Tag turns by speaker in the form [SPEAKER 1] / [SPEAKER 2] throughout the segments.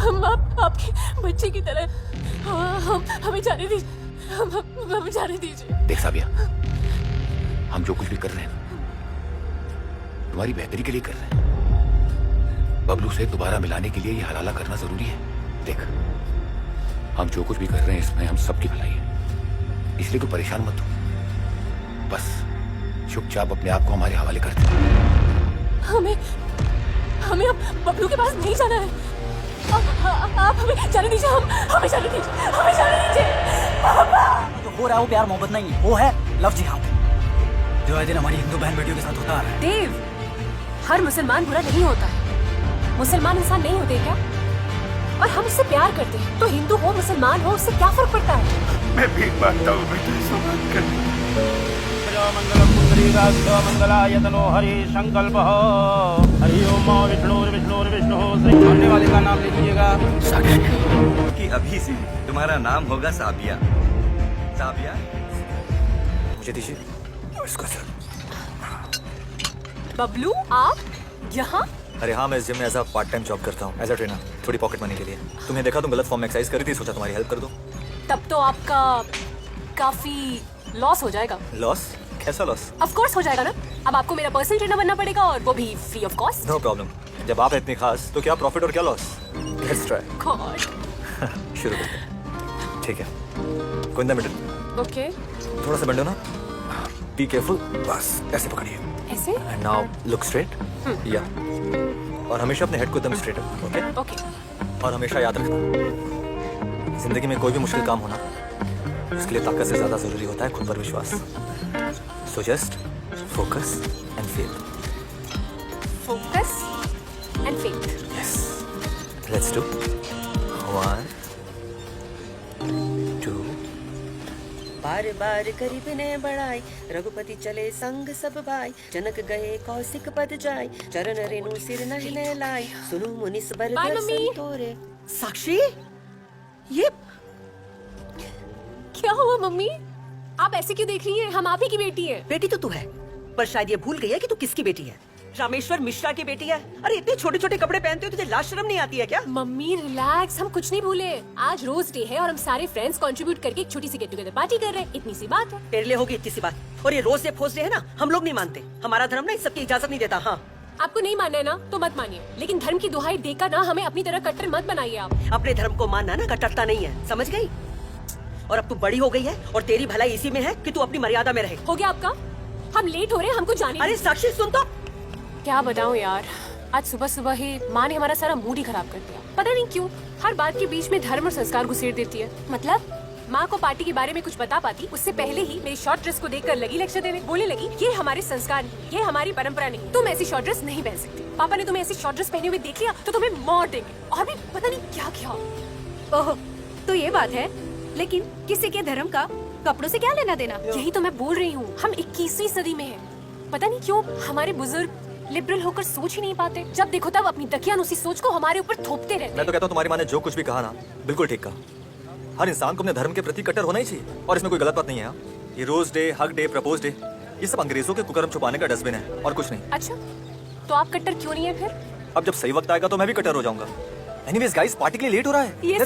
[SPEAKER 1] हम आपके बच्चे की तरह हमें जाने दीजिए, हमें जाने दीजिए।
[SPEAKER 2] देख साबिया, हम जो कुछ भी कर रहे हैं तुम्हारी बेहतरी के लिए कर रहे हैं। बबलू से दोबारा मिलाने के लिए ये हलाला करना जरूरी है। देख, हम जो कुछ भी कर रहे हैं इसमें हम सबकी भलाई है, इसलिए कोई परेशान मत हो। बस चुपचाप अपने आप को हमारे हवाले कर दे।
[SPEAKER 1] हमें अब बबलू के पास नहीं जाना है। आप हमें जाने दीजिए, हमें जाने दीजिए, हमें जाने दीजिए। पापा!
[SPEAKER 3] जो हो रहा है वो प्यार मोहब्बत नहीं है, वो है लव जिहाद, जो आए दिन हमारी हिंदू बहन बेटियों के साथ होता है।
[SPEAKER 1] देव, हर मुसलमान बुरा नहीं होता है। मुसलमान इंसान नहीं होते क्या? और हम उससे प्यार करते हैं, तो हिंदू हो मुसलमान हो उससे क्या फर्क पड़ता है?
[SPEAKER 2] मैं भी मानता हूँ बेटा, समाप्त कर।
[SPEAKER 4] मंगलम पुंडरीकाक्षो मंगलायतनो हरि संकल्पः। हरि ओम विष्णु श्री मानने वाले का नाम ले लीजिएगा।
[SPEAKER 2] साक्षी
[SPEAKER 5] कि अभी से तुम्हारा नाम होगा साबिया। साबिया,
[SPEAKER 2] मुझे दीजिए इसका सर।
[SPEAKER 1] बबलू, आप यहाँ?
[SPEAKER 6] अरे हाँ, मैं इस जिम में as a part time job करता हूँ, एज अ ट्रेनर, थोड़ी पॉकेट मनी के लिए। तुमने देखा तुम गलत फॉर्म में एक्सरसाइज करी थी, सोचा तुम्हारी हेल्प कर दूं।
[SPEAKER 1] तब तो आपका काफी लॉस हो जाएगा।
[SPEAKER 6] लॉस? कैसा लॉस?
[SPEAKER 1] ऑफ कोर्स हो जाएगा ना। अब आपको मेरा पर्सनल ट्रेनर बनना पड़ेगा और वो भी free of cost.
[SPEAKER 6] No problem. जब आप इतनी खास तो क्या प्रॉफिट और क्या लॉस? Let's try.
[SPEAKER 1] गॉड।
[SPEAKER 6] शुरू करते हैं। ठीक है, कोई मिनट।
[SPEAKER 1] ओके।
[SPEAKER 6] थोड़ा सा बेंडो ना, बी केयरफुल, बस ऐसे पकड़िए।
[SPEAKER 1] ऐसे?
[SPEAKER 6] एंड नाउ लुक स्ट्रेट, या, और हमेशा अपने हेड को एकदम स्ट्रेट रखो। Okay
[SPEAKER 1] okay.
[SPEAKER 6] और हमेशा याद रखना, जिंदगी में कोई भी मुश्किल काम होना उसके लिए ताकत से ज्यादा जरूरी होता है खुद पर विश्वास। So just focus and faith.
[SPEAKER 1] Focus and faith.
[SPEAKER 6] Yes, let's do 1 2।
[SPEAKER 7] बार बार करीब ने बढ़ाई, रघुपति चले संग सब भाई। जनक गए कौशिक पद जाय, चरण रेणु सिर नहने लाई। सुनु मुनिस बर
[SPEAKER 1] Bye,
[SPEAKER 7] दर्शन
[SPEAKER 1] मम्मी।
[SPEAKER 7] तोरे। साक्षी, ये
[SPEAKER 1] क्या हुआ मम्मी? आप ऐसे क्यों देख रही हैं? हम आप ही की बेटी हैं।
[SPEAKER 7] बेटी तो तू है, पर शायद ये भूल गई है कि तू किसकी बेटी है। रामेश्वर मिश्रा की बेटी है। अरे इतने छोटे छोटे कपड़े पहनते हो, तुझे लाज शर्म नहीं आती है क्या?
[SPEAKER 1] मम्मी रिलैक्स, हम कुछ नहीं भूले। आज रोज डे है और हम सारे फ्रेंड्स कंट्रीब्यूट करके एक छोटी सी गेट टुगेदर पार्टी कर रहे हैं। इतनी सी बात है।
[SPEAKER 7] तेरे लिए होगी इतनी सी बात, और ये रोज डे फोर्स डे है ना, हम लोग नहीं मानते। हमारा धर्म ना इस सबकी इजाजत नहीं देता। हाँ,
[SPEAKER 1] आपको नहीं मानना है ना तो मत मानिए, लेकिन धर्म की दुहाई देकर ना हमें अपनी तरह कट्टर मत बनाइए आप।
[SPEAKER 7] अपने धर्म को मानना ना कट्टरता नहीं है, समझ गई? और अब तू बड़ी हो गई है और तेरी भलाई इसी में है कि तू अपनी मर्यादा में रहे।
[SPEAKER 1] हो गया आपका? हम लेट हो रहे हैं, हमको जाने।
[SPEAKER 7] अरे साक्षी सुन तो।
[SPEAKER 1] क्या बताऊं यार, आज सुबह सुबह ही माँ ने हमारा सारा मूड ही खराब कर दिया। पता नहीं क्यों हर बात के बीच में धर्म और संस्कार घुसेड़ देती है। मतलब माँ को पार्टी के बारे में कुछ बता पाती उससे पहले ही मेरी शॉर्ट ड्रेस को देखकर लगी लेक्चर देने। बोलने लगी ये हमारे संस्कार नहीं, ये हमारी परंपरा नहीं, तुम ऐसी शॉर्ट ड्रेस नहीं पहन सकती। पापा ने तुम्हें ऐसी शॉर्ट ड्रेस पहने हुए देख लिया तो तुम्हें मार देंगे। और भी पता नहीं क्या क्या।
[SPEAKER 8] ओह, तो ये बात है। लेकिन किसी के धर्म का कपड़ों से क्या लेना देना?
[SPEAKER 1] यही तो मैं बोल रही हूँ, हम 21वीं सदी में हैं। पता नहीं क्यों हमारे बुजुर्ग लिबरल होकर सोच ही नहीं पाते। जब देखो तब अपनी दकियानुसी सोच को हमारे ऊपर थोपते रहते।
[SPEAKER 6] मैं तो कहता हूँ तुम्हारी माँ ने जो कुछ भी कहा ना, बिल्कुल ठीक कहा। हर इंसान को अपने धर्म के प्रति कट्टर होना ही चाहिए, और इसमें कोई गलत बात नहीं है। ये rose day, hug day, propose day, ये सब अंग्रेजों के कुकर्म छुपाने का डस्टबिन है और कुछ नहीं।
[SPEAKER 1] अच्छा, तो आप कट्टर क्यों नहीं है फिर?
[SPEAKER 6] अब जब सही वक्त आएगा तो मैं भी कट्टर हो जाऊंगा। एनीवेज गाइस, पार्टी के लिए लेट हो रहा है।
[SPEAKER 1] ये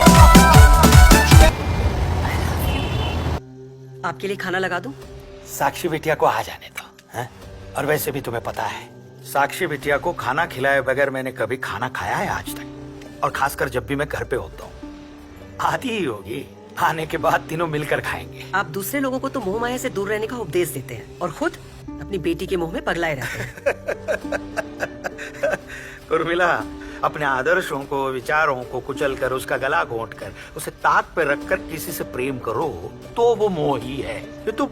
[SPEAKER 7] आपके लिए खाना लगा दूं?
[SPEAKER 3] साक्षी बिटिया को आ जाने दो, हैं? और वैसे भी तुम्हें पता है, साक्षी बिटिया को खाना खिलाए बगैर मैंने कभी खाना खाया है आज तक, और खासकर जब भी मैं घर पे होता हूँ। आधी ही होगी, आने के बाद तीनों मिलकर खाएंगे।
[SPEAKER 7] आप दूसरे लोगों को तो मोह माया से दूर रहने का उपदेश देते हैं और खुद अपनी बेटी के मोह में पगलाए रहते हैं।
[SPEAKER 3] उर्मिला, अपने आदर्शों को, विचारों को कुचल कर, उसका गला घोंट कर, उसे ताक पे रखकर किसी से प्रेम करो तो वो मोह ही है। ये तो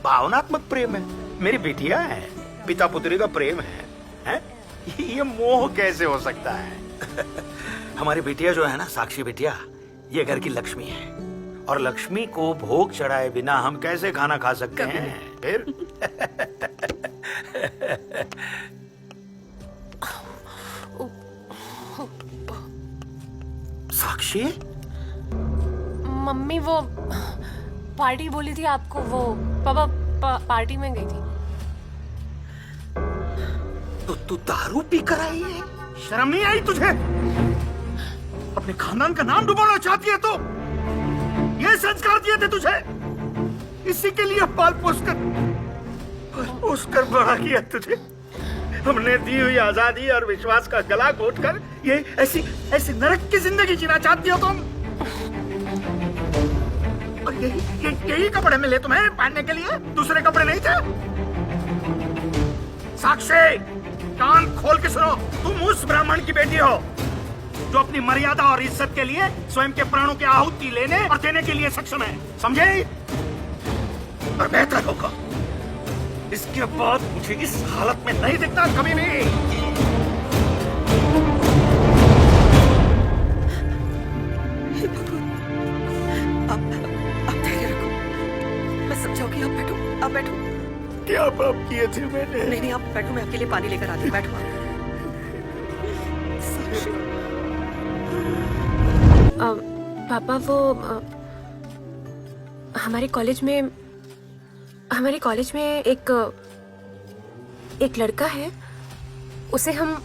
[SPEAKER 3] भावनात्मक प्रेम है। मेरी बिटिया है, पिता पुत्री का प्रेम है? ये मोह कैसे हो सकता है? हमारी बिटिया जो है ना, साक्षी बिटिया, ये घर की लक्ष्मी है, और लक्ष्मी को भोग चढ़ाए बिना हम कैसे खाना खा सकते हैं फिर? साक्षी,
[SPEAKER 1] मम्मी वो पार्टी बोली थी आपको, वो पापा पार्टी में गई थी।
[SPEAKER 3] तो तू दारू पी कर आई है? शर्म नहीं आई तुझे? अपने खानदान का नाम डुबाना चाहती है तो ये संस्कार दिए थे तुझे, इसी के लिए पाल पोस कर बड़ा किया तुझे। हमने दी हुई आजादी और विश्वास का गला घोटकर ये ऐसी नरक की जिंदगी जीना चाहती हो तुम। और यही कपड़े मिले तुम्हें पहनने के लिए, दूसरे कपड़े नहीं थे? साक्षी, कान खोल के सुनो, तुम उस ब्राह्मण की बेटी हो जो अपनी मर्यादा और इज्जत के लिए स्वयं के प्राणों की आहुति लेने और देने के लिए सक्षम है, समझे? और बेहतर होगा इसके बाद मुझे इस हालत में नहीं दिखता कभी भी।
[SPEAKER 7] आप धैर्य रखो, मैं समझाऊंगी। आप बैठो, आप बैठो।
[SPEAKER 3] क्या पाप किए थे मैंने?
[SPEAKER 7] नहीं, आप बैठो, मैं आपके लिए पानी लेकर आती हूँ। बैठो आप।
[SPEAKER 1] पापा वो हमारे कॉलेज में एक लड़का है, उसे हम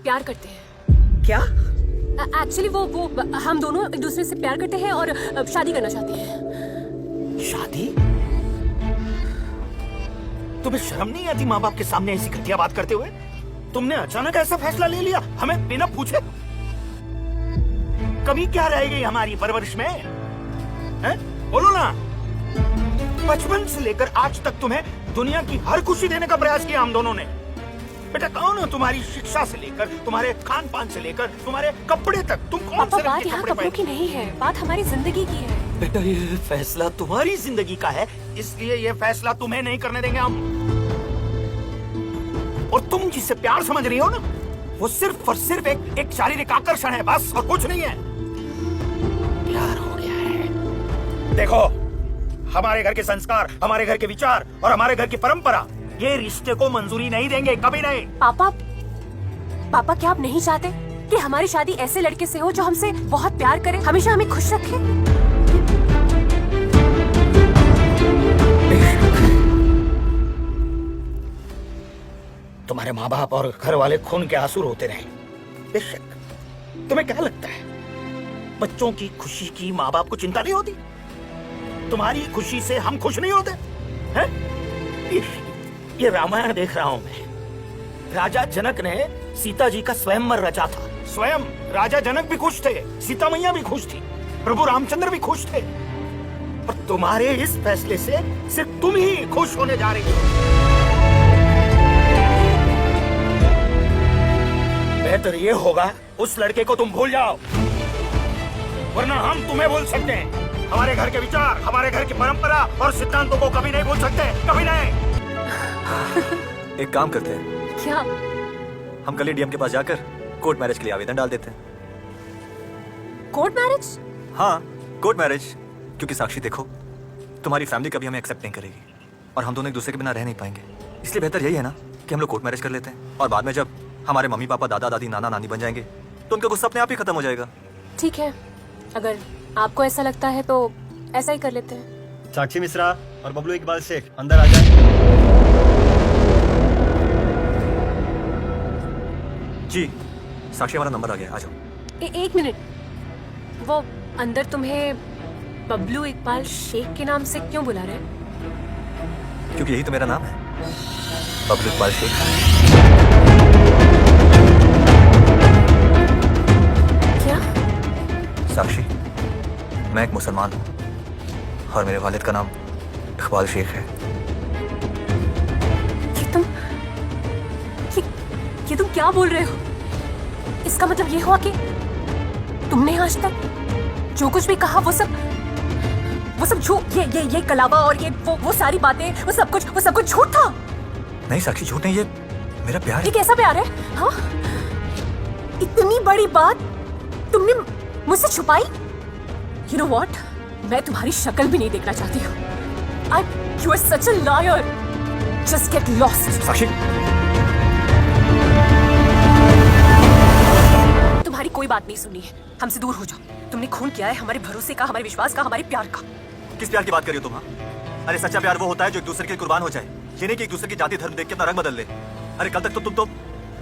[SPEAKER 1] प्यार करते हैं।
[SPEAKER 7] क्या?
[SPEAKER 1] एक्चुअली वो हम दोनों एक दूसरे से प्यार करते हैं और शादी करना चाहते हैं।
[SPEAKER 3] शादी? तुम्हें शर्म नहीं आती माँ बाप के सामने ऐसी घटिया बात करते हुए? तुमने अचानक ऐसा फैसला ले लिया हमें बिना पूछे? कमी क्या रह गई हमारी परवरिश में? हैं? बोलो ना। बचपन से लेकर आज तक तुम्हें दुनिया की हर खुशी देने का प्रयास किया हम दोनों ने। बेटा कौन है? तुम्हारी शिक्षा से लेकर, तुम्हारे खान पान से लेकर, तुम्हारे कपड़े तक, तुम कौन
[SPEAKER 1] पापा
[SPEAKER 3] से रंग
[SPEAKER 1] बात
[SPEAKER 3] के
[SPEAKER 1] यहाँ
[SPEAKER 3] कपड़े
[SPEAKER 1] कपड़ों की
[SPEAKER 3] पहनते?
[SPEAKER 1] नहीं है, बात हमारी जिंदगी की है।
[SPEAKER 3] बेटा ये फैसला तुम्हारी जिंदगी का है, इसलिए ये फैसला तुम्हें नहीं करने देंगे हम। और तुम जिसे प्यार समझ रही हो ना, वो सिर्फ और सिर्फ एक शारीरिक आकर्षण है, बस, और कुछ नहीं है। प्यार हो गया है। देखो, हमारे घर के संस्कार, हमारे घर के विचार और हमारे घर की परंपरा ये रिश्ते को मंजूरी नहीं देंगे, कभी नहीं।
[SPEAKER 1] पापा क्या आप नहीं चाहते कि हमारी शादी ऐसे लड़के से हो जो हमसे बहुत प्यार करे, हमेशा हमें खुश रखे?
[SPEAKER 3] तुम्हारे माँ बाप और घर वाले खून के आंसू रोते रहे, बेशक। तुम्हें क्या लगता है बच्चों की खुशी की माँ बाप को चिंता नहीं होती? तुम्हारी खुशी से हम खुश नहीं होते हैं? ये रामायण देख रहा हूं मैं। राजा जनक ने सीता जी का स्वयंवर रचा था। स्वयं राजा जनक भी खुश थे, सीता मैया भी खुश थी, प्रभु रामचंद्र भी खुश थे। पर तुम्हारे इस फैसले से सिर्फ तुम ही खुश होने जा रही हो। बेहतर ये होगा उस लड़के को तुम भूल जाओ, वरना हम तुम्हें भूल सकते हैं। हमारे घर के विचार, हमारे घर की परंपरा और सिद्धांतों को कभी नहीं भूल सकते, कभी नहीं।
[SPEAKER 6] एक काम करते हैं,
[SPEAKER 1] क्या?
[SPEAKER 6] हम कल ही डीएम के पास जाकर कोर्ट मैरिज के लिए आवेदन डाल देते हैं।
[SPEAKER 1] Court marriage?
[SPEAKER 6] हाँ, कोर्ट मैरिज। क्योंकि साक्षी देखो, तुम्हारी फैमिली कभी हमें एक्सेप्ट नहीं करेगी और हम दोनों एक दूसरे के बिना रह नहीं पाएंगे। इसलिए बेहतर यही है ना कि हम लोग कोर्ट मैरिज कर लेते हैं, और बाद में जब हमारे मम्मी पापा, दादा दादी, नाना नानी बन जाएंगे तो उनका गुस्सा अपने आप ही खत्म हो जाएगा।
[SPEAKER 1] ठीक है, अगर आपको ऐसा लगता है तो ऐसा ही कर लेते हैं।
[SPEAKER 9] साक्षी मिश्रा और बबलू इकबाल शेख अंदर आ जाए।
[SPEAKER 6] जी साक्षी, हमारा नंबर आ गया, आ जाओ।
[SPEAKER 1] एक मिनट, वो अंदर तुम्हें बबलू इकबाल शेख के नाम से क्यों बुला रहे हैं?
[SPEAKER 6] क्योंकि यही तो मेरा नाम है, बबलू इकबाल शेख।
[SPEAKER 1] क्या?
[SPEAKER 6] साक्षी, मैं एक मुसलमान हूँ और मेरे वालिद का नाम इकबाल शेख है।
[SPEAKER 1] ये तुम क्या बोल रहे हो? इसका मतलब ये हुआ कि तुमने आज तक जो कुछ भी कहा वो सब झूठ, ये कलावा और ये वो सारी बातें, वो सब कुछ झूठ था?
[SPEAKER 6] नहीं साक्षी, झूठ नहीं, ये मेरा प्यार है।
[SPEAKER 1] ये कैसा प्यार है? हाँ, इतनी बड़ी बात तुमने मुझसे छुपाई? You know what? मैं तुम्हारी शक्ल भी नहीं देखना चाहती हूँ। You are such a liar. Just get lost.
[SPEAKER 6] साक्षी,
[SPEAKER 1] तुम्हारी कोई बात नहीं सुनी है, हमसे दूर हो जाओ। तुमने खून किया है हमारे भरोसे का, हमारे विश्वास का, हमारे प्यार का।
[SPEAKER 6] किस प्यार की बात कर रही हो तुम? हाँ? अरे सच्चा प्यार वो होता है जो एक दूसरे के लिए कुर्बान हो जाए, ये नहीं कि एक दूसरे की जाति धर्म देख के अपना रंग बदल ले। अरे कल तक तो तुम तो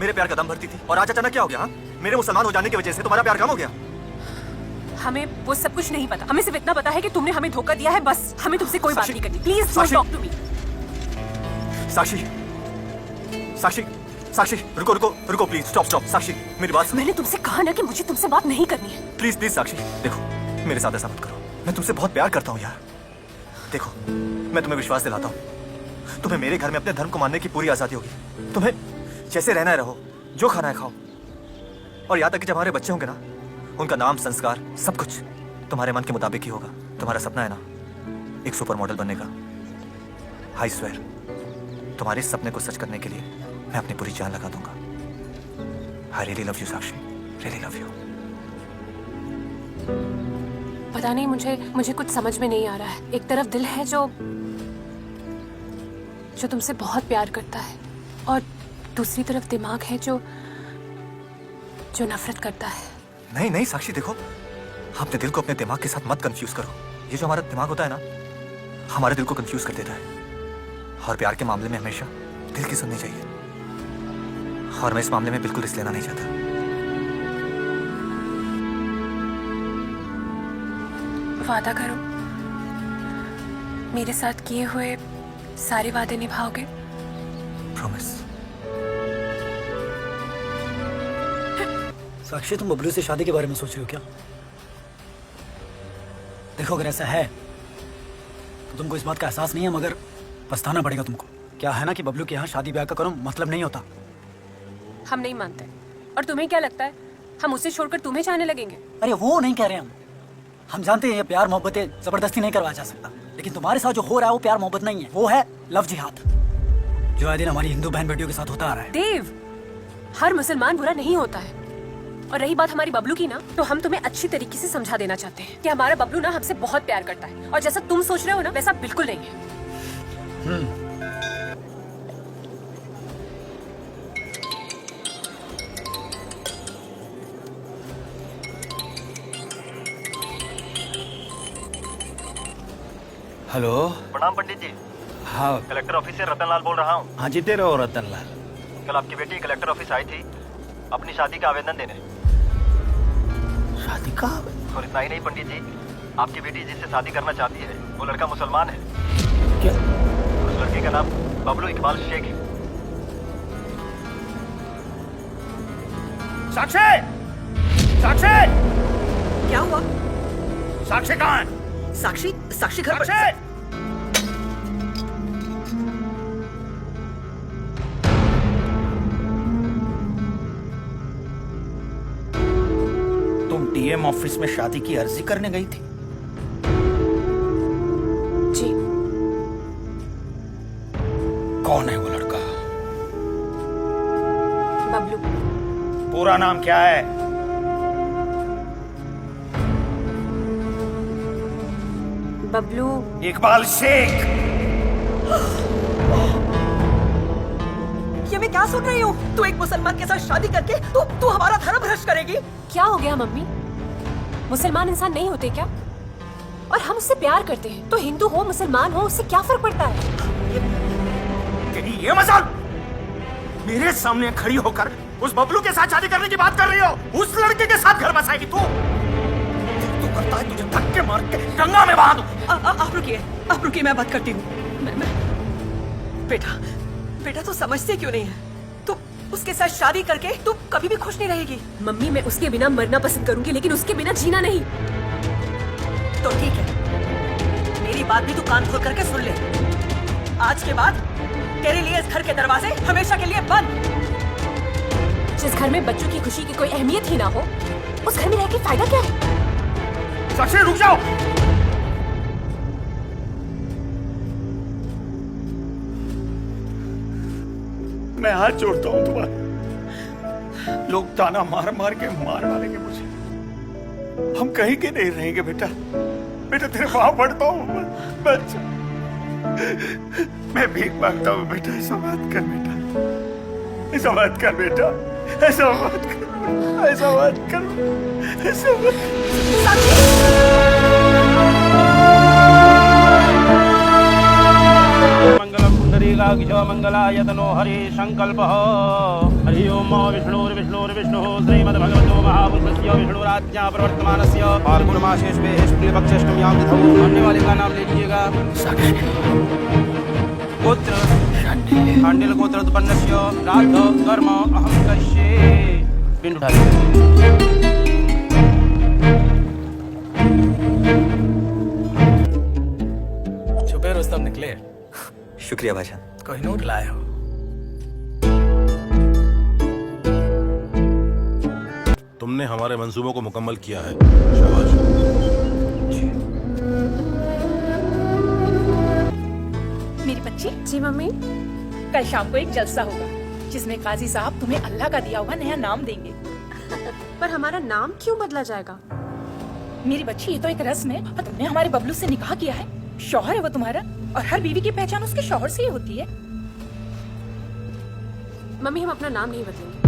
[SPEAKER 6] मेरे प्यार का दम भरती थी और आज अचानक क्या हो गया? हाँ, मेरे मुसलमान हो जाने की वजह से तुम्हारा प्यार कम हो गया?
[SPEAKER 1] हमें वो सब कुछ नहीं पता, हमें सिर्फ इतना पता है कि तुमने हमें धोखा दिया है, बस। हमें तुमसे कोई बात
[SPEAKER 6] साक्षी,
[SPEAKER 1] नहीं करनी। Please don't
[SPEAKER 6] Sakshi.
[SPEAKER 1] Talk to me.
[SPEAKER 6] Sakshi, Sakshi, Sakshi, रुको रुको रुको, प्लीज स्टॉप स्टॉप। साक्षी, मेरी बात सुनो।
[SPEAKER 1] मैंने तुमसे कहा ना कि मुझे तुमसे बात नहीं करनी है।
[SPEAKER 6] प्लीज प्लीज साक्षी, देखो मेरे साथ ऐसा मत करो। मैं तुमसे बहुत प्यार करता हूँ यार। देखो, मैं तुम्हें विश्वास दिलाता हूँ, तुम्हें मेरे घर में अपने धर्म को मानने की पूरी आजादी होगी। तुम्हें जैसे रहना है रहो, जो खाना है खाओ, और यहाँ तक कि जब हमारे बच्चे होंगे ना, उनका नाम, संस्कार, सब कुछ तुम्हारे मन के मुताबिक ही होगा। तुम्हारा सपना है ना एक सुपर मॉडल बनने का? आई स्वेयर, तुम्हारे इस सपने को सच करने के लिए मैं अपनी पूरी जान लगा दूंगा। I really love you Sakshi, really love you.
[SPEAKER 1] पता नहीं, मुझे कुछ समझ में नहीं आ रहा है। एक तरफ दिल है जो तुमसे बहुत प्यार करता है, और दूसरी तरफ दिमाग है जो नफरत करता है।
[SPEAKER 6] नहीं नहीं साक्षी, देखो, अपने दिल को अपने दिमाग के साथ मत कंफ्यूज करो। ये जो हमारा दिमाग होता है ना, हमारे दिल को कंफ्यूज कर देता है। और प्यार के मामले में हमेशा दिल की सुननी चाहिए, और मैं इस मामले में बिल्कुल रिस्क लेना नहीं चाहता।
[SPEAKER 1] वादा करो, मेरे साथ किए हुए सारे वादे निभाओगे?
[SPEAKER 6] प्रॉमिस।
[SPEAKER 9] साक्षी, तुम बबलू से शादी के बारे में सोच रहे हो क्या? देखो, अगर ऐसा है तो तुमको इस बात का एहसास नहीं है, मगर पछताना पड़ेगा तुमको। क्या है ना कि बबलू के यहाँ शादी ब्याह का करो मतलब नहीं होता।
[SPEAKER 1] हम नहीं मानते। और तुम्हें क्या लगता है हम उसे छोड़कर तुम्हें चाहने लगेंगे?
[SPEAKER 9] अरे वो नहीं कह रहे हम जानते हैं ये प्यार मोहब्बतें जबरदस्ती नहीं करवाया जा सकता, लेकिन तुम्हारे साथ जो हो रहा है वो प्यार मोहब्बत नहीं है, वो है लव जिहाद, जो आए दिन हमारी हिंदू बहन बेटियों के साथ होता आ रहा है।
[SPEAKER 1] देव, हर मुसलमान बुरा नहीं होता है। और रही बात हमारी बबलू की ना, तो हम तुम्हें अच्छी तरीके से समझा देना चाहते हैं कि हमारा बबलू ना हमसे बहुत प्यार करता है, और जैसा तुम सोच रहे हो ना वैसा बिल्कुल नहीं है।
[SPEAKER 3] हेलो।
[SPEAKER 9] प्रणाम पंडित जी।
[SPEAKER 3] हाँ।
[SPEAKER 9] कलेक्टर ऑफिस से रतन लाल बोल रहा हूँ।
[SPEAKER 3] हाँ, जीते रहो रतन लाल।
[SPEAKER 9] कल आपकी बेटी कलेक्टर ऑफिस आई थी अपनी शादी का आवेदन देने।
[SPEAKER 3] शादी का?
[SPEAKER 9] और इतना ही नहीं पंडित जी, आपकी बेटी जिससे शादी करना चाहती है वो लड़का मुसलमान है।
[SPEAKER 3] क्या?
[SPEAKER 9] उस लड़के का नाम बबलू इकबाल शेख है।
[SPEAKER 3] साक्षी! साक्षी!
[SPEAKER 7] क्या हुआ?
[SPEAKER 3] साक्षी कहाँ है?
[SPEAKER 7] साक्षी घर पर।
[SPEAKER 3] साक्षी! तुम डीएम ऑफिस में शादी की अर्जी करने गई थी?
[SPEAKER 1] जी।
[SPEAKER 3] कौन है वो लड़का?
[SPEAKER 1] बबलू।
[SPEAKER 3] पूरा नाम क्या है?
[SPEAKER 1] बबलू
[SPEAKER 3] इकबाल शेख।
[SPEAKER 7] ये मैं क्या सुन रही हूँ? तू एक मुसलमान के साथ शादी करके तू हमारा धर्म भ्रष्ट करेगी?
[SPEAKER 1] क्या हो गया मम्मी? मुसलमान इंसान नहीं होते क्या? और हम उससे प्यार करते हैं, तो हिंदू हो मुसलमान हो उससे क्या फर्क पड़ता है?
[SPEAKER 3] ये मजाक मेरे सामने खड़ी होकर उस बबलू के साथ शादी करने की बात कर रही हो? उस लड़के के साथ घर बसाएगी तू? तू करता है तुझे धक्के मार के गंगा में बहा दूं।
[SPEAKER 7] आप रुकिए, मैं बात करती हूँ। बेटा तू समझते क्यों नहीं है? तू उसके साथ शादी करके तू कभी भी खुश नहीं रहेगी।
[SPEAKER 1] मम्मी, मैं उसके बिना मरना पसंद करूंगी, लेकिन उसके बिना जीना नहीं।
[SPEAKER 7] तो ठीक है, मेरी बात भी तू कान खोल करके सुन ले। आज के बाद तेरे लिए इस घर के दरवाजे हमेशा के लिए बंद।
[SPEAKER 1] जिस घर में बच्चों की खुशी की कोई अहमियत ही ना हो, उस घर में रह के फायदा क्या है?
[SPEAKER 3] साक्षी, रुक जाओ। मैं हाथ जोड़ता हूँ तुम्हारे। लोग ताना मार मार के मार डालेंगे मुझे। हम कहीं के नहीं रहेंगे बेटा। बेटा तेरे पाँव पड़ता हूँ। बच्चा, मैं भीख मांगता हूँ बेटा। ऐसा मत कर बेटा, ऐसा मत कर बेटा, ऐसा मत कर, ऐसा मत कर, ऐसा मत।
[SPEAKER 4] मंगलम पुंडरीकाक्ष मंगलायतनो हरि संकल्पः हरि ओम विष्णुर्विष्णुर्विष्णुः श्रीमद्भगवतो महापुरुषस्य विष्णुराज्ञा प्रवर्तमानस्य फाल्गुन मासेष्वे शुक्लपक्षष्टम्यां तिथौ आने वाले का नाम ले लीजिएगा। गोत्र खांडिल गोत्र उत्पन्नस्य श्राद्ध कर्म अहं करिष्ये। पिंड उठा लीजिए।
[SPEAKER 9] छुपे रुस्तम निकले।
[SPEAKER 6] शुक्रिया भाईजान।
[SPEAKER 9] कोई नोट लाए हो?
[SPEAKER 10] तुमने हमारे मंसूबों को मुकम्मल किया है, शाबाश।
[SPEAKER 8] मेरी बच्ची,
[SPEAKER 1] जी मम्मी।
[SPEAKER 8] कल शाम को एक जलसा होगा जिसमें काजी साहब तुम्हें अल्लाह का दिया हुआ नया नाम देंगे।
[SPEAKER 1] पर हमारा नाम क्यों बदला जाएगा?
[SPEAKER 8] मेरी बच्ची, ये तो एक रस्म है और तुमने हमारे बबलू से निकाह किया है। शौहर है वो तुम्हारा और हर बीवी की पहचान उसके शौहर से ही होती है।
[SPEAKER 1] मम्मी, हम अपना नाम नहीं बदलेंगे।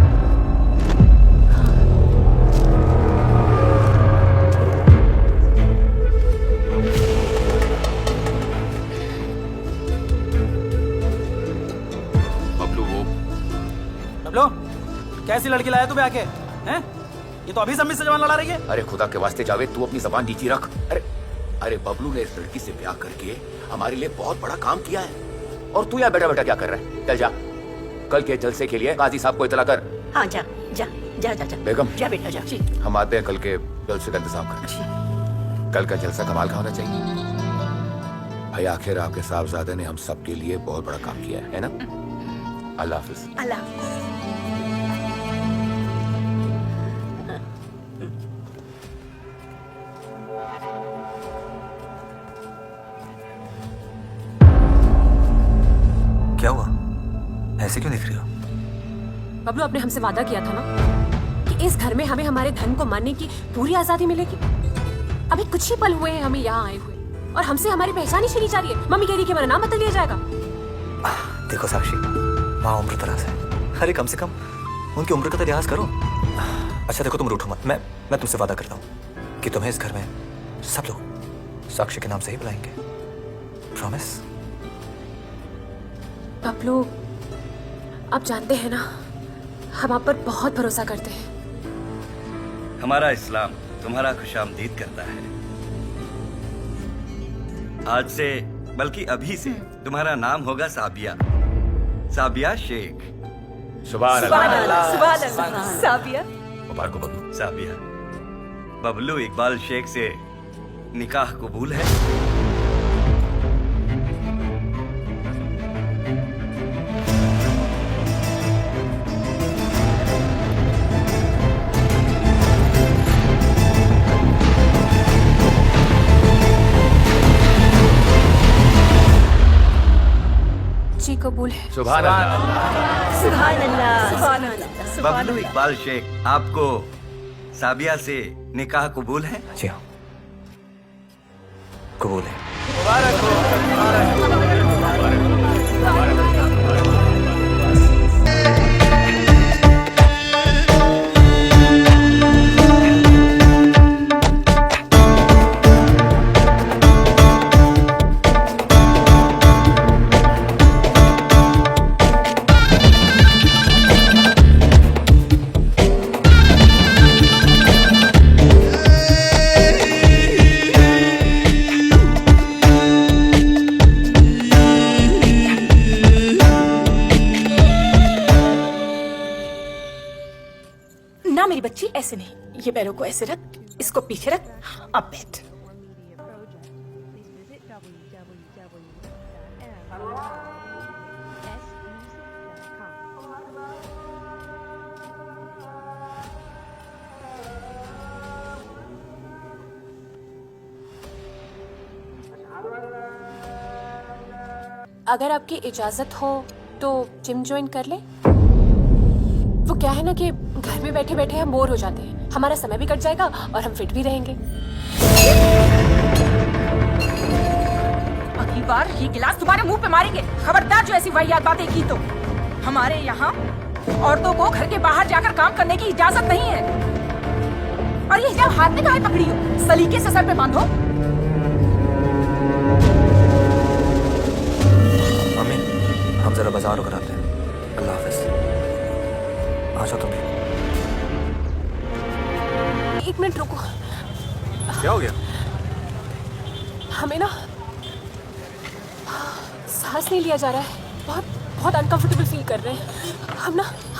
[SPEAKER 9] बबलू, कैसी लड़की लाया तू भी आके? हैं? ये तो अभी सम्मी से जवान लड़ा रही है।
[SPEAKER 2] अरे खुदा के वास्ते जावेद, तू अपनी जबान नीची रख। अरे बबलू ने इस लड़की से ब्याह करके हमारे लिए बहुत बड़ा काम किया है, और तू यहाँ बैठा बैठा क्या कर रहा है? चल जा, कल के जलसे के लिए काजी साहब को इतला कर।
[SPEAKER 7] हाँ, जा जा जा जा जा
[SPEAKER 2] बेगम,
[SPEAKER 7] जा बेटा जा।
[SPEAKER 2] हम आते हैं कल के जलसे का इंतजाम करने। कल का जलसा कमाल का होना चाहिए भाई। आखिर आपके साहबजादे ने हम सब के लिए बहुत बड़ा काम किया है ना? अल्लाह हाफिज।
[SPEAKER 7] अल्लाह हाफिज।
[SPEAKER 6] क्या हुआ? ऐसे क्यों दिख रही हो?
[SPEAKER 1] बबलू, आपने हमसे वादा किया था ना कि इस घर में हमें हमारे धन को मानने की पूरी आजादी मिलेगी। अभी कुछ ही पल हुए हैं हमें यहाँ आए हुए, और हमसे हमारी पहचान ही छीनी जा रही है। मम्मी कह रही है कि हमारा नाम बदल दिया जाएगा।
[SPEAKER 6] देखो साक्षी, माँ उम्र दराज है। अरे कम से कम उनकी उम्र का तो लिहाज करो। अच्छा देखो, तुम रूठो मत। मैं तुमसे वादा करता हूँ कि तुम्हें इस घर में सब लोग साक्षी के नाम से ही बुलाएंगे। प्रॉमिस?
[SPEAKER 1] बबलू, आप जानते हैं ना, हम आप पर बहुत भरोसा करते हैं।
[SPEAKER 5] हमारा इस्लाम तुम्हारा खुशामदीद करता है। आज से, बल्कि अभी से, तुम्हारा नाम होगा साबिया। साबिया शेख।
[SPEAKER 2] सुभान अल्लाह।
[SPEAKER 8] सुभान अल्लाह। साबिया।
[SPEAKER 2] मुबारक हो बबलू।
[SPEAKER 5] साबिया, बबलू इकबाल शेख से निकाह कबूल है।
[SPEAKER 1] जी कबूल है।
[SPEAKER 2] सुभान अल्लाह।
[SPEAKER 7] सुभान अल्लाह। सुभान अल्लाह।
[SPEAKER 5] बबलू इकबाल शेख, आपको साबिया से निकाह कबूल है?
[SPEAKER 6] जी हाँ, कबूल है।
[SPEAKER 8] ना मेरी बच्ची, ऐसे नहीं। ये पैरों को ऐसे रख, इसको पीछे रख। अब बैठ।
[SPEAKER 1] अगर आपकी इजाजत हो तो जिम ज्वाइन कर ले। वो क्या है ना कि घर में बैठे बैठे हम बोर हो जाते हैं। हमारा समय भी कट जाएगा और हम फिट भी रहेंगे।
[SPEAKER 8] अगली बार ये गिलास तुम्हारे मुंह पे मारेंगे। खबरदार जो ऐसी वाहियात बातें की तो। हमारे यहाँ औरतों को घर के बाहर जाकर काम करने की इजाजत नहीं है। और ये हिजाब हाथ में काहे पकड़ी हो? सलीके से सर पे बांधो।
[SPEAKER 6] मम्मी, हम जरा बाजार होकर आते हैं। अल्लाह हाफिज। तमाशा तुम भी।
[SPEAKER 1] एक मिनट रुको,
[SPEAKER 6] क्या हो गया?
[SPEAKER 1] हमें ना सांस नहीं लिया जा रहा है, बहुत बहुत अनकंफर्टेबल फील कर रहे हैं। हम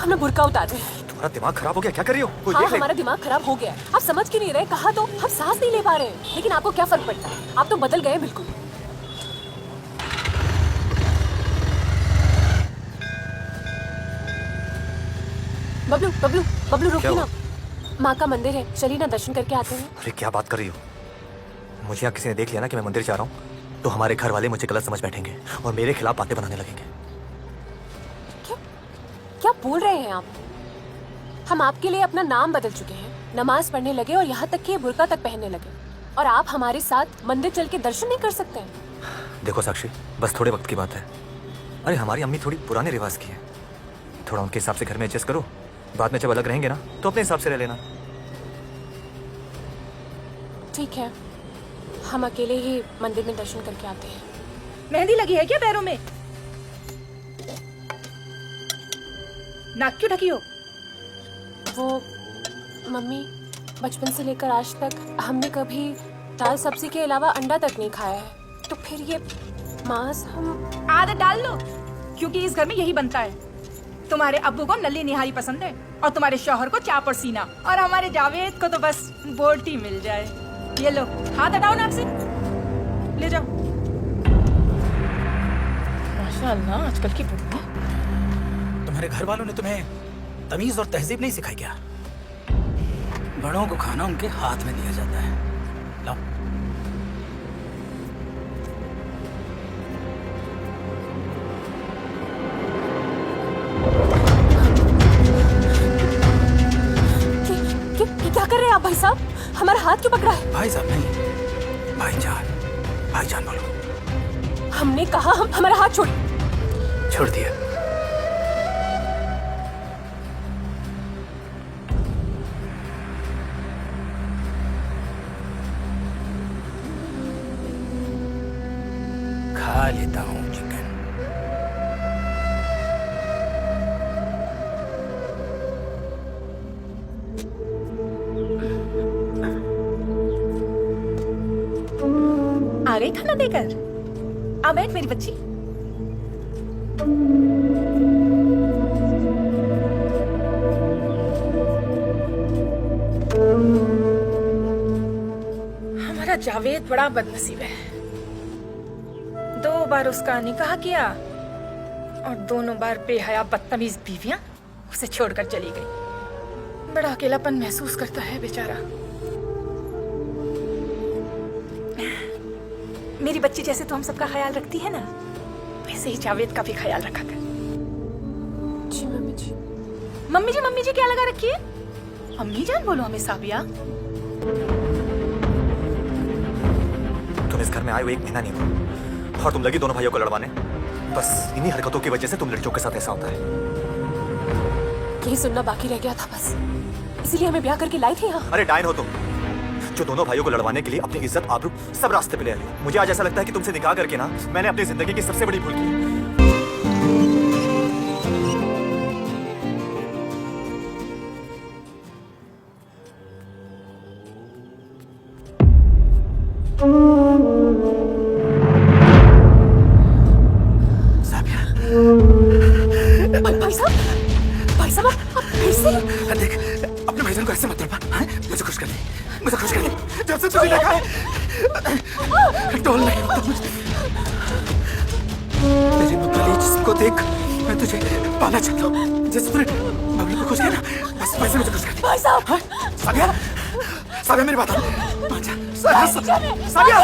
[SPEAKER 1] ना बुर्का उतार रहे हैं।
[SPEAKER 6] तुम्हारा दिमाग खराब हो गया, क्या कर रही हो? कोई
[SPEAKER 1] हाँ,
[SPEAKER 6] देख ले।
[SPEAKER 1] हमारा दिमाग खराब हो गया है। आप समझ क्यों नहीं रहे? कहा तो हम सांस नहीं ले पा रहे हैं, लेकिन आपको क्या फर्क पड़ता है? आप तो बदल गए बिल्कुल। बबलू बबलू बबलू रुकिए ना, माँ का मंदिर है, चलिए ना दर्शन करके आते हैं।
[SPEAKER 6] अरे क्या बात कर रही हो? मुझे यहाँ किसी ने देख लिया ना कि मैं मंदिर जा रहा हूँ, तो हमारे घर वाले मुझे गलत समझ बैठेंगे और मेरे खिलाफ बातें बनाने लगेंगे।
[SPEAKER 1] क्या बोल रहे हैं आप? हम आपके लिए अपना नाम बदल चुके हैं, नमाज पढ़ने लगे और यहाँ तक कि बुर्का तक पहनने लगे, और आप हमारे साथ मंदिर चल के दर्शन नहीं कर सकते हैं?
[SPEAKER 6] देखो साक्षी, बस थोड़े वक्त की बात है। अरे हमारी अम्मी थोड़ी पुराने रिवाज की है, थोड़ा उनके हिसाब से घर में एडजस्ट करो। बाद में जब अलग रहेंगे ना तो अपने हिसाब से रह लेना।
[SPEAKER 1] ठीक है, हम अकेले ही मंदिर में दर्शन करके आते हैं।
[SPEAKER 8] मेहंदी लगी है क्या पैरों में? नाक क्यों ढकी हो?
[SPEAKER 1] वो मम्मी, बचपन से लेकर आज तक हमने कभी दाल सब्जी के अलावा अंडा तक नहीं खाया है, तो फिर ये मांस हम
[SPEAKER 8] आदत डाल लो, क्योंकि इस घर में यही बनता है। तुम्हारे अब्बू को नल्ली निहारी पसंद है और तुम्हारे शौहर को चाप और सीना, और हमारे जावेद को तो बस बोटी मिल जाए। ये लो, हाथ हटाओ नाक से, ले जाओ। माशाअल्लाह, आजकल की बुढ़िया।
[SPEAKER 9] तुम्हारे घर वालों ने तुम्हें तमीज और तहजीब नहीं सिखाई क्या? बड़ों को खाना उनके हाथ में दिया जाता है। लो।
[SPEAKER 1] क्या कर रहे हैं आप भाई साहब? हमारा हाथ क्यों पकड़ा है?
[SPEAKER 9] भाई साहब नहीं, भाईजान बोलो।
[SPEAKER 1] हमने कहा हमारा हाथ छोड़
[SPEAKER 9] दिया। खा लेता हूँ चिकन।
[SPEAKER 8] आ गई खाना देकर? आ बैठ मेरी बच्ची। हमारा जावेद बड़ा बदनसीब है। 2 बार उसका निकाह किया और दोनों बार बेहया बदतमीज बीवियां उसे छोड़कर चली गई। बड़ा अकेलापन महसूस करता है बेचारा। मेरी बच्ची जैसे तो हम सबका ख्याल रखती है ना, वैसे ही जावेद का भी ख्याल रखा कर।
[SPEAKER 1] जी मम्मी जी।
[SPEAKER 8] मम्मी जी क्या लगा रखी है? अम्मी जान बोलो हमें साबिया।
[SPEAKER 6] तुम इस घर में आए हुए 1 महीना नहीं हुआ और तुम लगी दोनों भाइयों को लड़वाने। बस इन्हीं हरकतों की वजह से तुम लड़कियों के साथ ऐसा होता है।
[SPEAKER 1] यही सुनना बाकी रह गया था बस, इसीलिए हमें ब्याह करके लाई थी यहाँ।
[SPEAKER 6] अरे डायन हो तुम, जो दोनों भाइयों को लड़वाने के लिए अपनी इज्जत आबरू सब रास्ते पे ले आई। मुझे आज ऐसा लगता है कि तुमसे निकाह करके ना मैंने अपनी जिंदगी की सबसे बड़ी भूल की।
[SPEAKER 1] भाई साहब आप फिर से?
[SPEAKER 9] देख, अपने भाईजान को ऐसे मत तड़पा। मुझे खुश कर दे, मुझे खुश कर दे। जब से तुझे देखा है डोल नहीं होता मुझे। तेरे बबली जिसको देख मैं तुझे पाना चाहता हूँ। जैसे तूने बबली को खुश किया ना, बस वैसे मुझे खुश कर दे।
[SPEAKER 1] भाई साहब,
[SPEAKER 9] साबिया, साबिया मेरी बात मान जा। साबिया,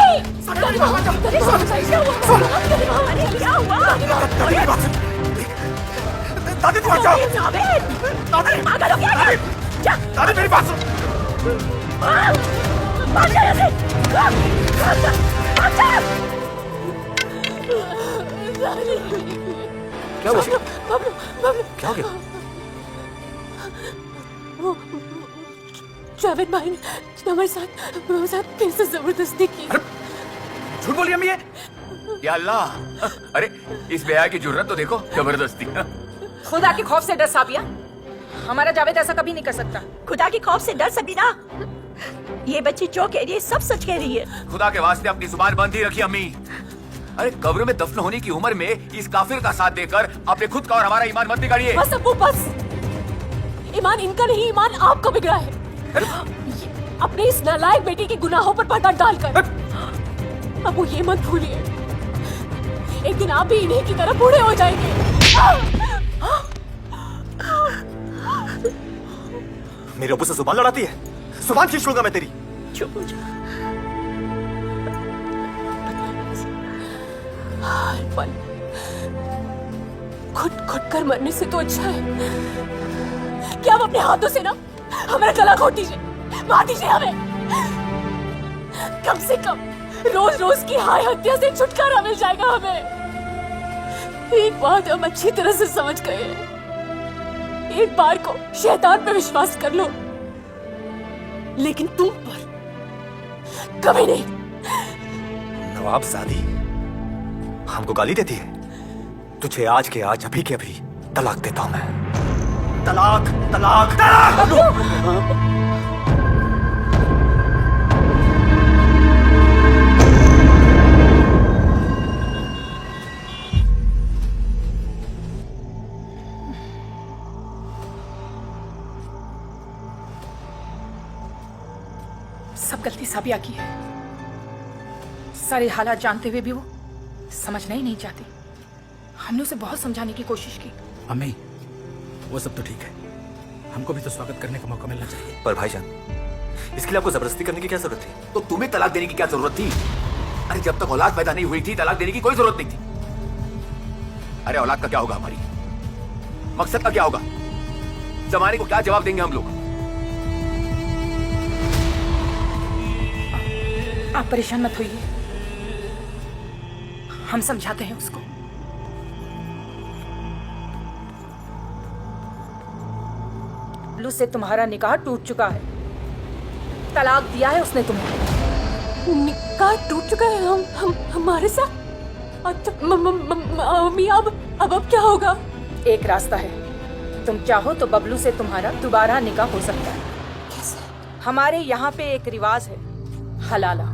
[SPEAKER 9] मेरी बात मान जा। दादी मेरी बात सुन। दादी तू आ जाओ। दादी मेरी बात सुन।
[SPEAKER 6] क्या हुआ? क्या हो गया?
[SPEAKER 1] जावेद भाई ने हमारे साथ फिर से जबरदस्ती की।
[SPEAKER 9] झूठ बोली अम्मी है?
[SPEAKER 2] या अल्लाह, अरे इस बेया की जुर्रत तो देखो, जबरदस्ती।
[SPEAKER 8] खुदा के खौफ से डर साबिया। हमारा जावेद ऐसा कभी नहीं कर सकता।
[SPEAKER 11] खुदा की खौफ से डर सबीना। ये बच्ची जो कह रही है सब सच कह रही है।
[SPEAKER 2] खुदा के वास्ते अपनी जुबान बंद ही रखी अम्मी। अरे कब्र में दफन होने की उम्र में इस काफिर का साथ देकर अपने खुद का और हमारा ईमान मत बिगाड़िए।
[SPEAKER 1] बस अब्बू बस। ईमान इनका नहीं, ईमान आपका बिगड़ा है। अपने इस नालायक बेटी के गुनाहों पर पर्दा डालकर। अब्बू ये मत भूलिए, एक दिन आप भी इन्हीं की तरह बूढ़े हो जाएंगे।
[SPEAKER 6] मेरे अब्बू से जुबान लड़ाती है, जुबान खींच लूंगा मैं तेरी।
[SPEAKER 11] चुप हो जा।
[SPEAKER 1] हर पल खुद कर मरने से तो अच्छा है कि आप अपने हाथों से ना हमारा गला घोट दीजिए, मार दीजिए हमें। कम से कम रोज रोज की हाय हत्या से छुटकारा मिल जाएगा हमें। एक बात हम अच्छी तरह से समझ गए हैं, एक बार को शैतान पे विश्वास कर लो, लेकिन तुम पर कभी नहीं।
[SPEAKER 6] नवाबजादी हमको गाली देती है। तुझे आज के आज अभी के अभी तलाक देता हूं मैं। तलाक तलाक तलाक।
[SPEAKER 8] सब गलती साबिया की है। सारे हालात जानते हुए भी वो समझना ही नहीं चाहती। हमने उसे बहुत समझाने की कोशिश की।
[SPEAKER 9] अम्मी वो सब तो ठीक है, हमको भी तो स्वागत करने का मौका मिलना चाहिए।
[SPEAKER 6] पर भाईजान इसके लिए आपको जबरदस्ती करने की क्या जरूरत थी?
[SPEAKER 2] तो तुम्हें तलाक देने की क्या जरूरत थी? अरे जब तक औलाद पैदा नहीं हुई थी तलाक देने की कोई जरूरत नहीं थी। अरे औलाद का क्या होगा, हमारी मकसद का क्या होगा, जमाने को क्या जवाब देंगे हम लोग?
[SPEAKER 8] आप परेशान मत होइए, हम समझाते हैं उसको। लू से तुम्हारा निकाह टूट चुका है, तलाक दिया है उसने तुम्हें।
[SPEAKER 1] निकाह टूट चुका है हम हमारे साथ? मम्मी अब क्या होगा?
[SPEAKER 8] एक रास्ता है, तुम चाहो तो बबलू से तुम्हारा दोबारा निकाह हो सकता है।
[SPEAKER 1] कैसे?
[SPEAKER 8] हमारे यहाँ पे एक रिवाज है, हलाला।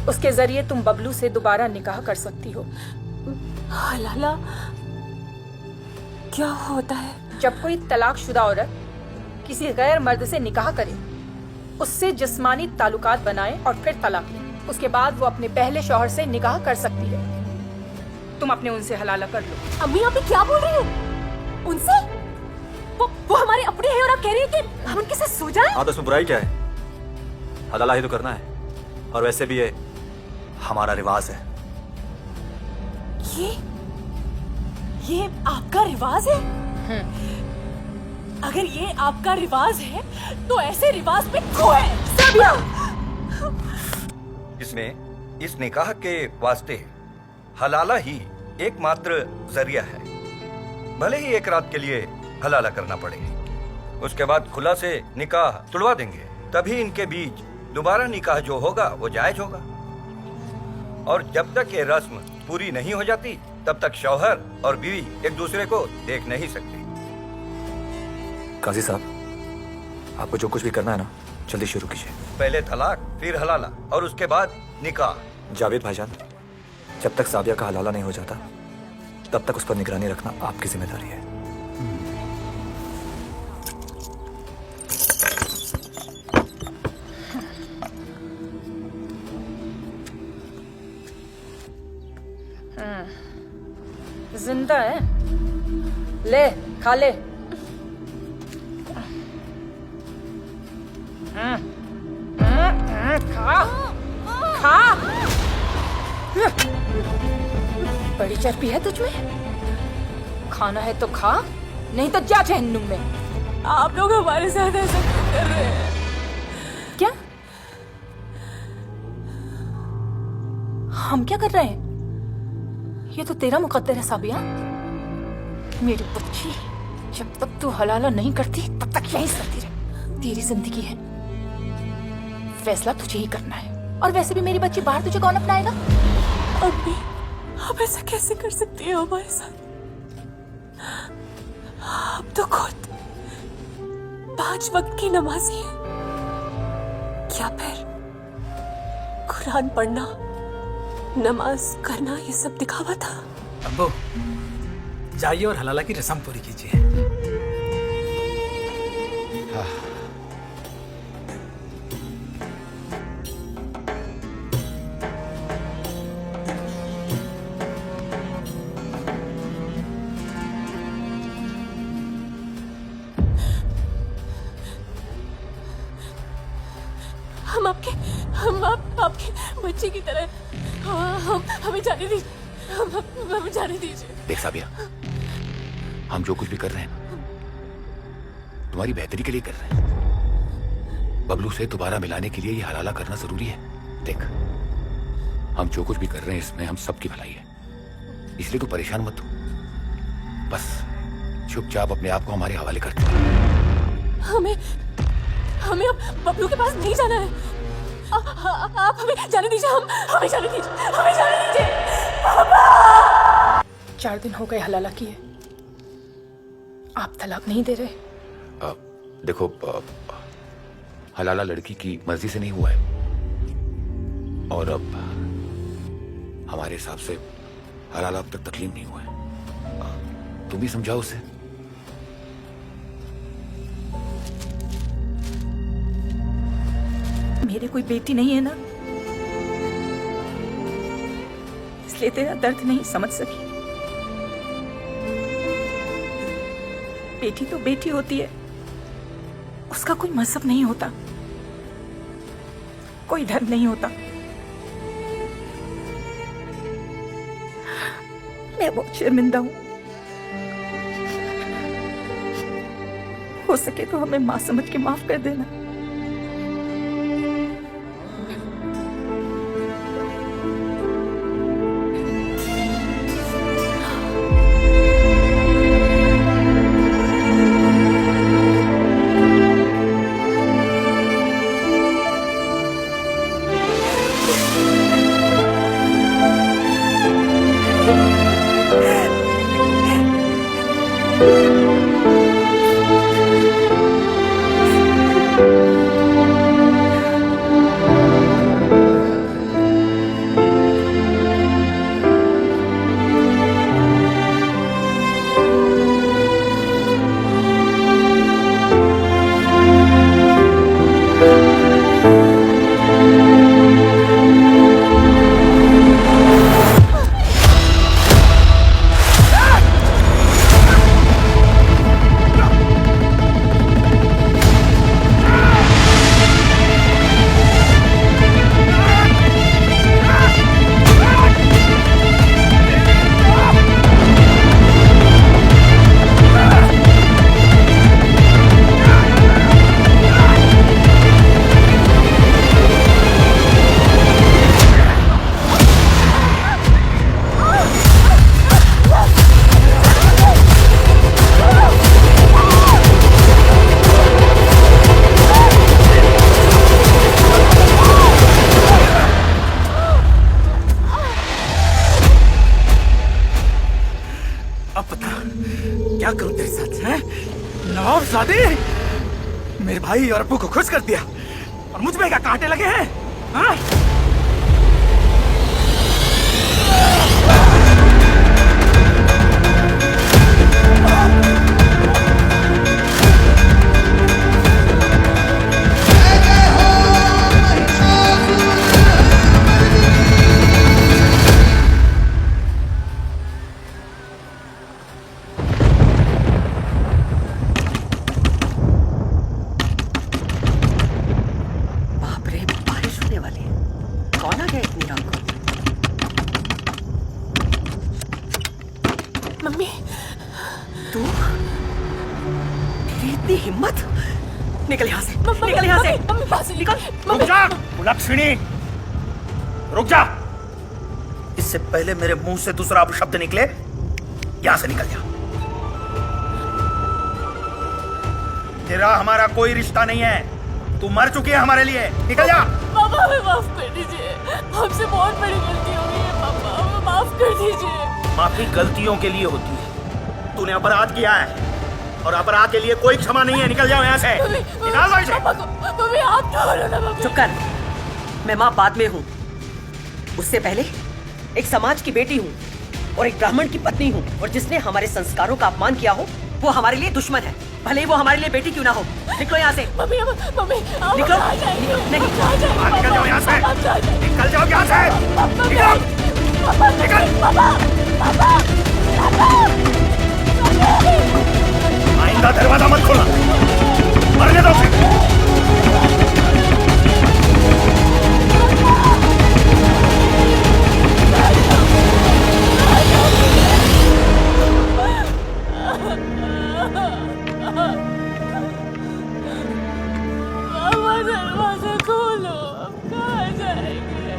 [SPEAKER 8] उसके जरिए तुम बबलू से दोबारा निकाह कर सकती हो।
[SPEAKER 1] हलाला क्या होता है?
[SPEAKER 8] जब कोई तलाकशुदा औरत किसी गैर मर्द से निकाह करे, उससे जिस्मानी ताल्लुकात बनाए और फिर तलाक ले, उसके बाद वो अपने पहले शौहर से निकाह कर सकती है। तुम अपने उनसे हलाला कर लो।
[SPEAKER 1] अम्मी आप क्या बोल रही हैं? उनसे? वो हमारे अपने हैं और आप कह रही हैं कि हम उनके साथ सो जाएं?
[SPEAKER 6] हाँ तो इसमें बुराई क्या है? हलाला ही तो करना है, और वैसे भी ये हमारा रिवाज है।
[SPEAKER 1] ये आपका रिवाज है? अगर ये आपका रिवाज है तो ऐसे रिवाज पे खो है। साबिया!
[SPEAKER 5] इसमें इस निकाह के वास्ते हलाला ही एकमात्र जरिया है। भले ही एक रात के लिए हलाला करना पड़े, उसके बाद खुला से निकाह तुड़वा देंगे, तभी इनके बीच दोबारा निकाह जो होगा वो जायज होगा। और जब तक ये रस्म पूरी नहीं हो जाती तब तक शौहर और बीवी एक दूसरे को देख नहीं सकते।
[SPEAKER 6] काजी साहब आपको जो कुछ भी करना है ना जल्दी शुरू कीजिए।
[SPEAKER 5] पहले तलाक, फिर हलाला और उसके बाद निकाह।
[SPEAKER 6] जावेद भाईजान, जब तक साबिया का हलाला नहीं हो जाता तब तक उस पर निगरानी रखना आपकी जिम्मेदारी है।
[SPEAKER 8] जिंदा है, ले खा ले। खा खा। बड़ी चर्बी है तुझमें, खाना है तो खा, नहीं तो जा जहन्नुम में।
[SPEAKER 1] आप लोग हमारे साथ ऐसा क्यों कर रहे हैं?
[SPEAKER 8] क्या हम क्या कर रहे हैं? ये तो तेरा मुकद्दर है साबिया। मेरी बच्ची, जब तक तू हलाला नहीं करती तब तक यहीं करती रहे। तेरी जिंदगी है, फैसला तुझे ही करना है। और वैसे भी मेरी बच्ची बाहर तुझे कौन अपनाएगा?
[SPEAKER 1] अम्मी आप ऐसा कैसे कर सकती हो हमारे साथ? आप तो खुद 5 वक्त की नमाजी है, क्या फिर कुरान पढ़ना, नमाज करना ये सब दिखावा था?
[SPEAKER 9] अब्बू जाइए और हलाला की रस्म पूरी कीजिए।
[SPEAKER 1] हम आपके बच्चे की तरह, हमें जाने दीजिए, हमें जाने दीजिए।
[SPEAKER 2] देख साबिया, हम जो कुछ भी कर रहे हैं तुम्हारी बेहतरी के लिए कर रहे हैं। बबलू से दोबारा मिलाने के लिए ये हलाला करना जरूरी है। देख, हम जो कुछ भी कर रहे हैं इसमें हम सबकी भलाई है, इसलिए तू परेशान मत हो। बस चुपचाप अपने आप को हमारे हवाले कर दे।
[SPEAKER 1] हमें अब बबलू के पास नहीं जाना है। आप हमें जाने दीजिए, हमें जाने दीजिए, हमें जाने दीजिए। पापा!
[SPEAKER 8] 4 दिन हो गए हलाला किए, आप तलाक नहीं दे रहे।
[SPEAKER 2] देखो, हलाला लड़की की मर्जी से नहीं हुआ है, और अब हमारे हिसाब से हलाला अब तक तकलीफ नहीं हुआ है। तुम भी समझाओ उसे।
[SPEAKER 8] मेरे कोई बेटी नहीं है ना, इसलिए तेरा दर्द नहीं समझ सकी। बेटी तो बेटी होती है, उसका कोई मजहब नहीं होता, कोई धर्म नहीं होता। मैं बहुत शर्मिंदा हूं, हो सके तो हमें मां समझ के माफ कर देना।
[SPEAKER 9] क्या करूं तेरे साथ, हैं? नवाबजादे, मेरे भाई और अब्बू को खुश कर दिया और मुझ में क्या कांटे लगे हैं, हाँ?
[SPEAKER 1] मम्मी,
[SPEAKER 7] तू, तेरी इतनी हिम्मत? निकल यहाँ से, निकल यहाँ से, निकल।
[SPEAKER 3] रुक जा लक्ष्मी, रुक जा। इससे पहले मेरे मुंह से दूसरा शब्द निकले, यहाँ से निकल जा। तेरा हमारा कोई रिश्ता नहीं है, तू मर चुकी है हमारे लिए, निकल जा।
[SPEAKER 1] पापा हमें माफ कर दीजिए, हमसे बहुत बड़ी गलती हो गई है पापा, हमें माफ कर दीजिए।
[SPEAKER 3] माफी गलतियों के लिए होती है, तूने अपराध किया है, और अपराध के लिए कोई क्षमा नहीं है। निकल जाओ यहाँ से, निकाल दो इसे।
[SPEAKER 11] मम्मी आप तो बोलो ना मम्मी।
[SPEAKER 7] चुप कर। मैं माँ बाद में हूँ, उससे पहले एक समाज की बेटी हूँ और एक ब्राह्मण की पत्नी हूँ। और जिसने हमारे संस्कारों का अपमान किया हो वो हमारे लिए दुश्मन है, भले ही वो हमारे लिए बेटी क्यों ना हो। निकलो यहाँ से।
[SPEAKER 11] मम्मी मम्मी
[SPEAKER 7] निकलो। नहीं,
[SPEAKER 3] निकल जाओ यहाँ से, निकल जाओ यहाँ से, आइंदा दरवाजा मत खोलना, मरने दो उसे।
[SPEAKER 11] दरवाजा खोलो, अब कहाँ जाएंगे?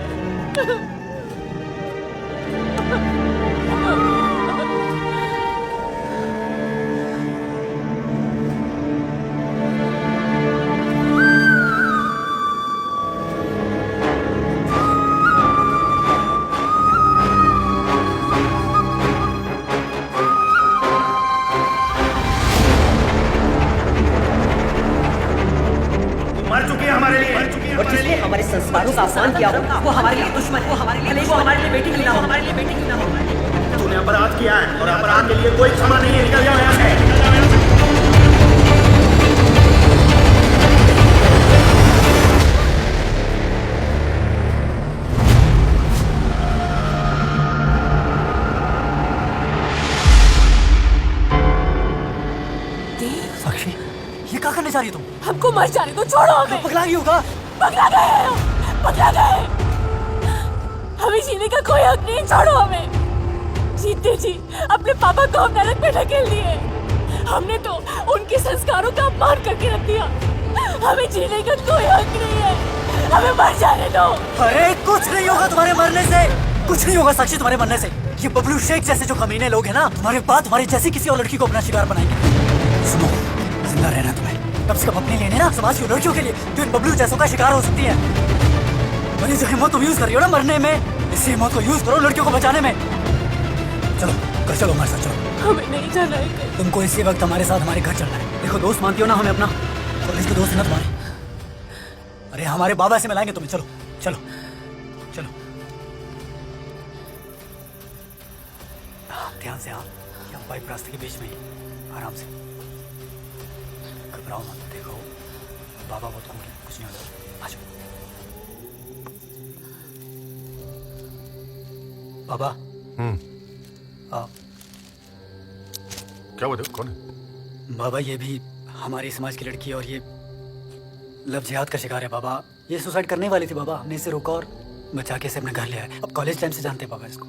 [SPEAKER 3] मर चुकी है हमारे लिए, मर चुकी है।
[SPEAKER 7] और जिसने हमारे संस्कारों का अपमान किया हो वो हमारे लिए दुश्मन है, भले ही वो हमारे लिए बेटी क्यों ना हो। हमारे लिए बेटी क्यों ना हो।
[SPEAKER 3] तूने अपराध किया है और अपराध के लिए कोई क्षमा नहीं है। निकल जाओ यहाँ से, निकल जाओ यहाँ से।
[SPEAKER 9] साक्षी, ये क्या करने जा रही हो तुम?
[SPEAKER 11] हमको मर जाने दो, छोड़ो हमें।
[SPEAKER 9] पगला गई होगा।
[SPEAKER 11] पकड़ा गए हैं हम, पकड़ा गए। हमें जीने का कोई हक नहीं, छोड़ो हमें। जीते जी अपने पापा को हम नरक में ढकेल दिए। हमने तो उनके संस्कारों का अपमान करके रख दिया। हमें जीने का कोई हक नहीं है, हमें मर जाने दो।
[SPEAKER 9] अरे कुछ नहीं होगा तुम्हारे मरने से, कुछ नहीं होगा साक्षी तुम्हारे मरने से। ये बबलू शेख जैसे जो कमीने लोग हैं ना, तुम्हारे बाद तुम्हारी जैसी किसी और लड़की को अपना शिकार बनाएंगे। सुनो, जिंदा रहना तुम्हें कम से कम अपने लिए ना, समाज की लड़कियों के लिए जो इन बबलू जैसों का शिकार हो सकती है। और ये जो हिम्मत तुम यूज कर रही हो ना मरने में, इसी हिम्मत को यूज करो लड़कियों को बचाने में। चलो घर चलो, हमारे साथ चलो।
[SPEAKER 11] हमें नहीं जाना है।
[SPEAKER 9] तुमको इसी वक्त हमारे साथ हमारे घर चलना है। देखो दोस्त मानती हो ना हमें अपना, कॉलेज के दोस्त है ना तुम्हारे। अरे हमारे बाबा से मिलाएंगे तुम्हें। चलो चलो चलो, ध्यान से। हाँ, हम पाइप रास्ते के बीच में ही, आराम से, घबराओ मत। देखो बाबा बहुत होंगे, कुछ नहीं होता। आ जाओ बाबा।
[SPEAKER 10] क्या हुआ? कौन है?
[SPEAKER 9] बाबा ये भी हमारी समाज की लड़की है और ये लव जिहाद का शिकार है बाबा। ये सुसाइड करने वाली थी बाबा, हमने इसे रोका और बचा के इसे अपने घर ले आए। अब कॉलेज टाइम से जानते हैं बाबा इसको।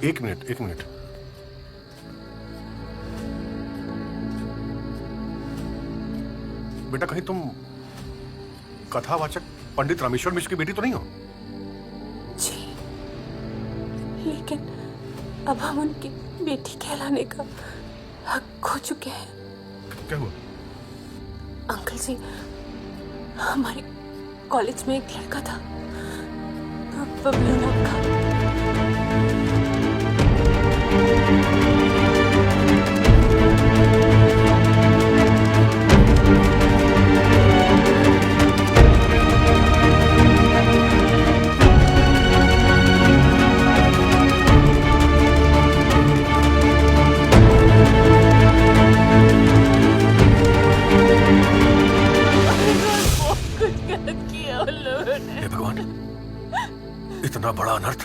[SPEAKER 10] एक मिनट। बेटा कहीं तुम कथावाचक पंडित रामेश्वर मिश्र की बेटी तो नहीं हो?
[SPEAKER 11] जी, लेकिन अब हम उनकी बेटी कहलाने का हक खो चुके हैं।
[SPEAKER 10] क्या हुआ?
[SPEAKER 11] अंकल जी, हमारे कॉलेज में एक लड़का था, बबलू नाम का।
[SPEAKER 10] हे भगवान, इतना बड़ा अनर्थ।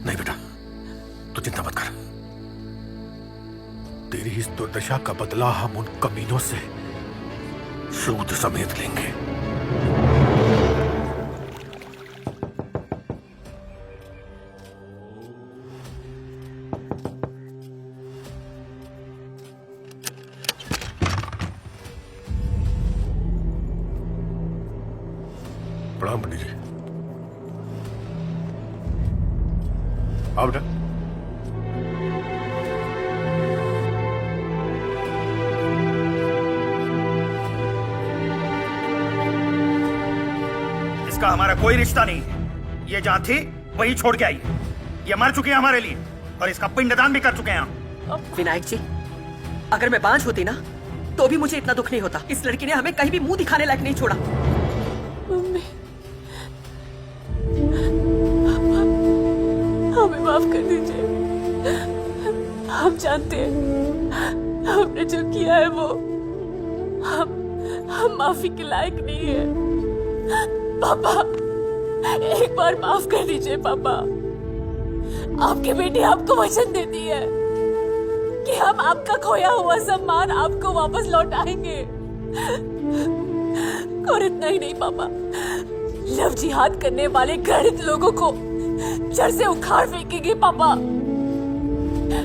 [SPEAKER 10] नहीं बेटा, तू चिंता मत कर। तेरी इस दुर्दशा का बदला हम उन कमीनों से सूद समेत लेंगे। प्रणाम पंडित जी। आओ बेटा।
[SPEAKER 3] इसका हमारा कोई रिश्ता नहीं है। ये जहाँ थी वही छोड़ के आई है। ये मर चुकी है हमारे लिए और इसका पिंडदान भी कर चुके हैं हम।
[SPEAKER 7] विनायक जी, अगर मैं बांझ होती ना तो भी मुझे इतना दुख नहीं होता। इस लड़की ने हमें कहीं भी मुंह दिखाने लायक नहीं छोड़ा।
[SPEAKER 11] मम्मी, हमें माफ कर दीजिए। हम जानते हैं हमने जो किया है वो हम माफी के लायक नहीं है। पापा, एक बार माफ कर दीजिए पापा। आपकी बेटी आपको वचन देती है कि हम आपका खोया हुआ सम्मान आपको वापस लौटाएंगे। और इतना ही नहीं पापा, लव जिहाद करने वाले घृणित लोगों को जड़ से उखाड़ फेंकेंगे पापा।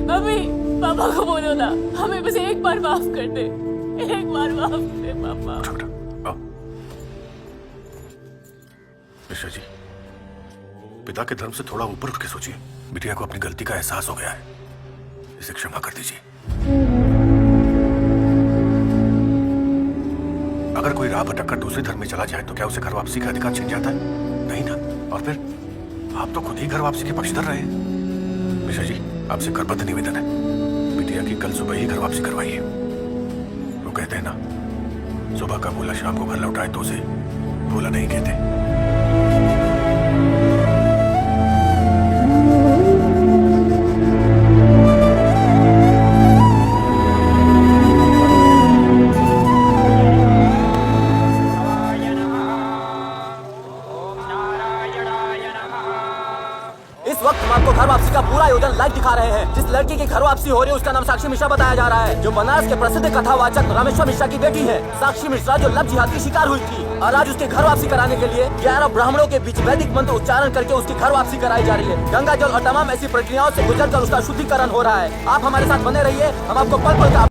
[SPEAKER 11] मम्मी, पापा को बोलो ना, हमें बस एक बार माफ कर दे, एक बार माफ कर दे पापा।
[SPEAKER 10] मिश्रा जी, पिता के धर्म से थोड़ा ऊपर उठ के सोचिए। बिटिया को अपनी गलती का एहसास हो गया है, इसे क्षमा कर दीजिए। अगर कोई राह भटक कर दूसरे धर्म में चला जाए तो क्या उसे घर वापसी का अधिकार छिन जाता है? नहीं ना। और फिर आप तो खुद ही घर वापसी के पक्षधर रहे हैं। मिश्रा जी, आपसे करबद्ध निवेदन है, बिटिया की कल सुबह ही घर वापसी करवाइए। वो कहते हैं ना, सुबह का भूला शाम को घर लौटाए तो उसे भूला नहीं कहते।
[SPEAKER 6] इस वक्त हम आपको घर वापसी का पूरा आयोजन लाइव दिखा रहे हैं। जिस लड़की की घर वापसी हो रही है उसका नाम साक्षी मिश्रा बताया जा रहा है, जो बनारस के प्रसिद्ध कथावाचक रामेश्वर मिश्रा की बेटी है। साक्षी मिश्रा जो लव जिहाद की शिकार हुई थी, और आज उसके घर वापसी कराने के लिए 11 ब्राह्मणों के बीच वैदिक मंत्र उच्चारण करके उसकी घर वापसी कराई जा रही है। गंगा जल और तमाम ऐसी प्रक्रियाओं से गुजरकर उसका शुद्धिकरण हो रहा है। आप हमारे साथ बने रहिए, हम आपको पल पल का